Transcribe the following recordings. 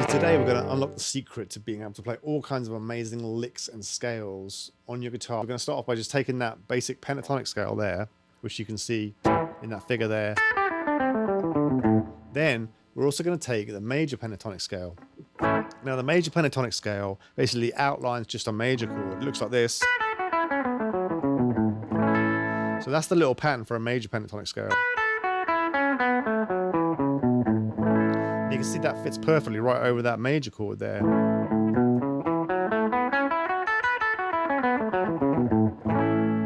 today we're going to unlock the secret to being able to play all kinds of amazing licks and scales on your guitar. We're going to start off by just taking that basic pentatonic scale there, which you can see in that figure there. Then we're also going to take the major pentatonic scale. Now the major pentatonic scale basically outlines just a major chord. It looks like this. So that's the little pattern for a major pentatonic scale. You can see that fits perfectly right over that major chord there.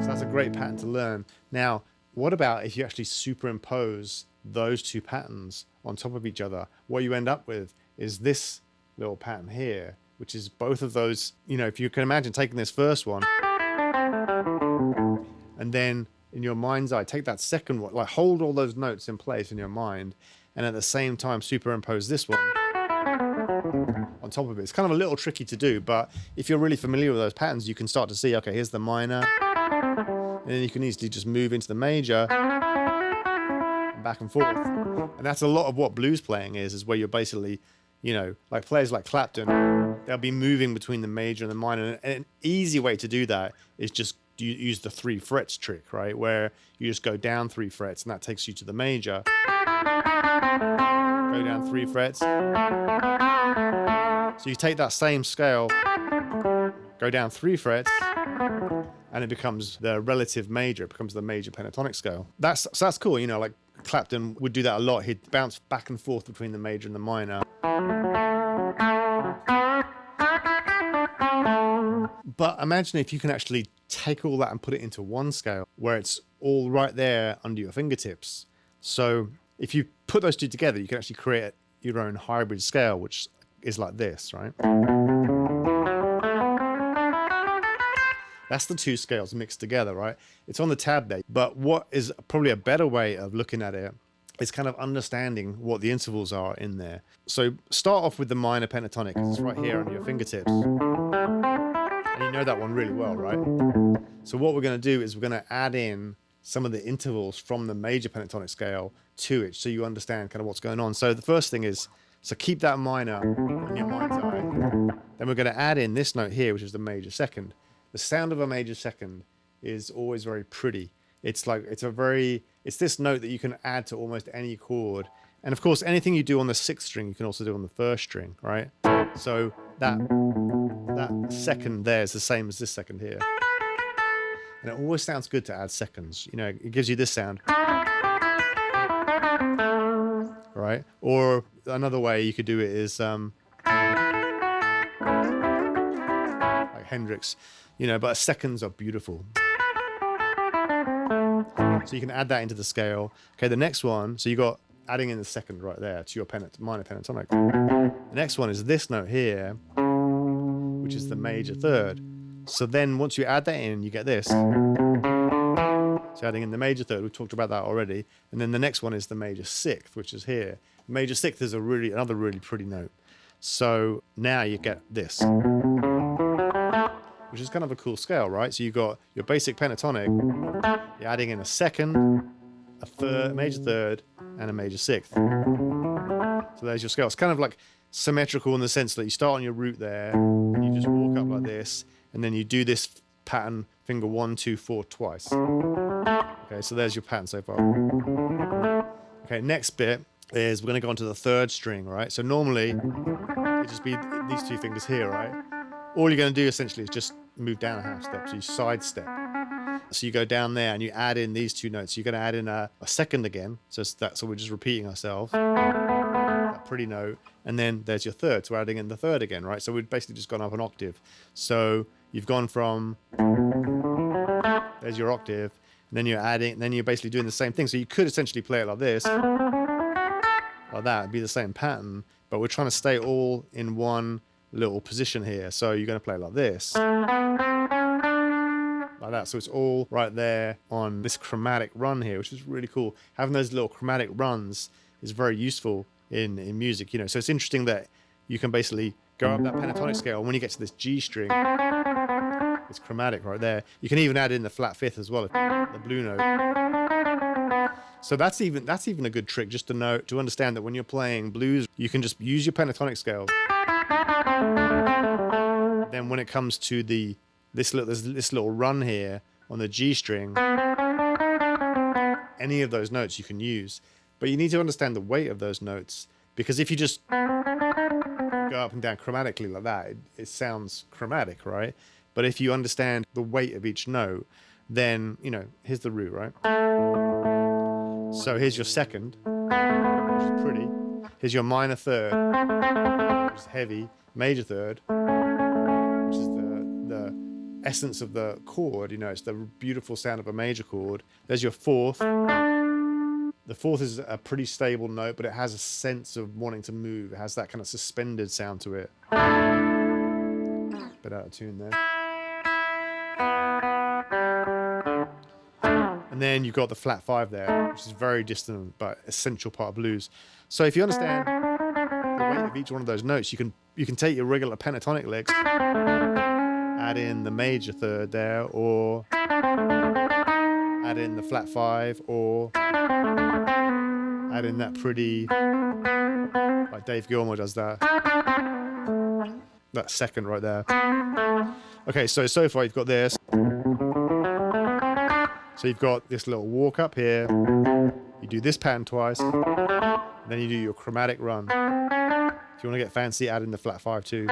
So that's a great pattern to learn. Now, what about if you actually superimpose those two patterns on top of each other? What you end up with is this little pattern here, which is both of those. You know, if you can imagine taking this first one and then in your mind's eye take that second one, like hold all those notes in place in your mind, and at the same time superimpose this one on top of it. It's kind of a little tricky to do, but if you're really familiar with those patterns, you can start to see, okay, here's the minor, and then you can easily just move into the major, and back and forth. And that's a lot of what blues playing is where you're basically, you know, like players like Clapton, they'll be moving between the major and the minor. And an easy way to do that is just use the 3 frets trick, right? Where you just go down 3 frets and that takes you to the major. Go down 3 frets. So you take that same scale, go down 3 frets, and it becomes the relative major. It becomes the major pentatonic scale. So that's cool. You know, like Clapton would do that a lot. He'd bounce back and forth between the major and the minor. But imagine if you can actually take all that and put it into one scale where it's all right there under your fingertips. So if you put those two together, you can actually create your own hybrid scale, which is like this, right? That's the two scales mixed together, right? It's on the tab there. But what is probably a better way of looking at it is kind of understanding what the intervals are in there. So start off with the minor pentatonic, because it's right here under your fingertips. And you know that one really well, right? So what we're going to do is we're going to add in some of the intervals from the major pentatonic scale to it, so you understand kind of what's going on. So the first thing is, so keep that minor in your mind's eye. Then we're going to add in this note here, which is the major second. The sound of a major second is always very pretty. It's like, it's this note that you can add to almost any chord. And of course, anything you do on the 6th string, you can also do on the 1st string, right? So that second there is the same as this second here. And it always sounds good to add seconds. You know, it gives you this sound. Right? Or another way you could do it is like Hendrix, you know, but seconds are beautiful. So you can add that into the scale. Okay, the next one, so you got adding in the second right there to your minor pentatonic. The next one is this note here, which is the major third. So then once you add that in, you get this. So adding in the major third, we've talked about that already. And then the next one is the major 6th, which is here. Major 6th is another really pretty note. So now you get this, which is kind of a cool scale, right? So you've got your basic pentatonic, you're adding in a second, a third, major third, and a major 6th. So there's your scale. It's kind of like symmetrical in the sense that you start on your root there, and you just walk up like this, and then you do this pattern, finger 1, 2, 4 twice. Okay, so there's your pattern so far. Okay, next bit is we're going to go on to the 3rd string, right? So normally it'd just be these 2 fingers here, right? All you're going to do essentially is just move down a half step, so you sidestep. So you go down there and you add in these 2 notes. You're going to add in a second again, so we're just repeating ourselves. That pretty note, and then there's your 3rd, so we're adding in the 3rd again, right? So we've basically just gone up an octave. So you've gone from, there's your octave, and then you're adding, and then you're basically doing the same thing. So you could essentially play it like this, like that, it'd be the same pattern, but we're trying to stay all in one little position here. So you're going to play like this, like that. So it's all right there on this chromatic run here, which is really cool. Having those little chromatic runs is very useful in music, you know. So it's interesting that you can basically go up that pentatonic scale, and when you get to this G string, it's chromatic right there. You can even add in the flat 5th as well, the blue note. So that's even a good trick, just to understand that when you're playing blues, you can just use your pentatonic scale Then when it comes to this little run here on the G string, any of those notes you can use, but you need to understand the weight of those notes, because if you just go up and down chromatically like that, it sounds chromatic, right? But if you understand the weight of each note, then, you know, here's the root, right? So here's your second, which is pretty. Here's your minor third, which is heavy. Major third, which is the essence of the chord, you know, it's the beautiful sound of a major chord. There's your fourth. The fourth is a pretty stable note, but it has a sense of wanting to move. It has that kind of suspended sound to it. Bit out of tune there. And then you've got the flat five there, which is very distant but essential part of blues. So if you understand the weight of each one of those notes, you can take your regular pentatonic licks, add in the major third there, or add in the flat five, or add in that pretty, like Dave Gilmour does that second right there. Okay, so far you've got this. So you've got this little walk up here, you do this pattern twice, then you do your chromatic run. If you want to get fancy, add in the flat five too.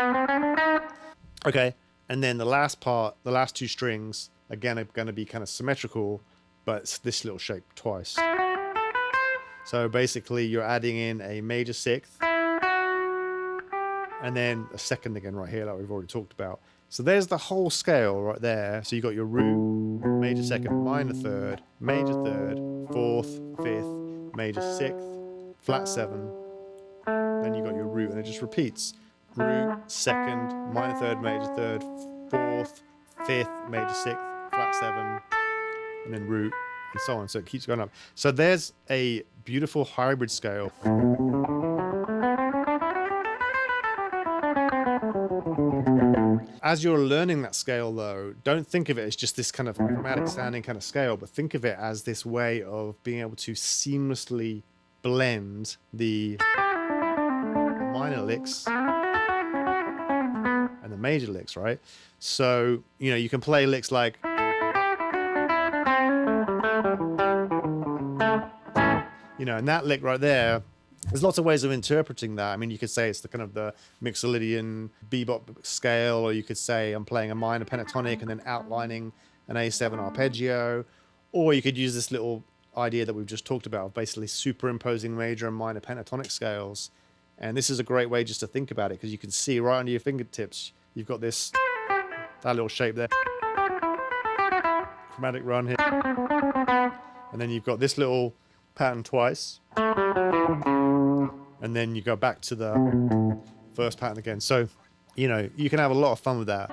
Okay, and then the last part, the last two strings, again are going to be kind of symmetrical, but it's this little shape twice. So basically you're adding in a major sixth, and then a second again right here, like we've already talked about. So there's the whole scale right there. So you got your root, major second, minor third, major third, fourth, fifth, major sixth, flat seven. Then you got your root, and it just repeats. Root, second, minor third, major third, fourth, fifth, major sixth, flat seven, and then root, and so on. So it keeps going up. So there's a beautiful hybrid scale. As you're learning that scale, though, don't think of it as just this kind of chromatic sounding kind of scale, but think of it as this way of being able to seamlessly blend the minor licks and the major licks, right? So, you know, you can play licks like, you know, and that lick right there, there's lots of ways of interpreting that. I mean, you could say it's the kind of the Mixolydian bebop scale, or you could say I'm playing a minor pentatonic and then outlining an A7 arpeggio, or you could use this little idea that we've just talked about of basically superimposing major and minor pentatonic scales. And this is a great way just to think about it, because you can see right under your fingertips, you've got that little shape there, chromatic run here, and then you've got this little pattern twice, and then you go back to the first pattern again. So, you know, you can have a lot of fun with that.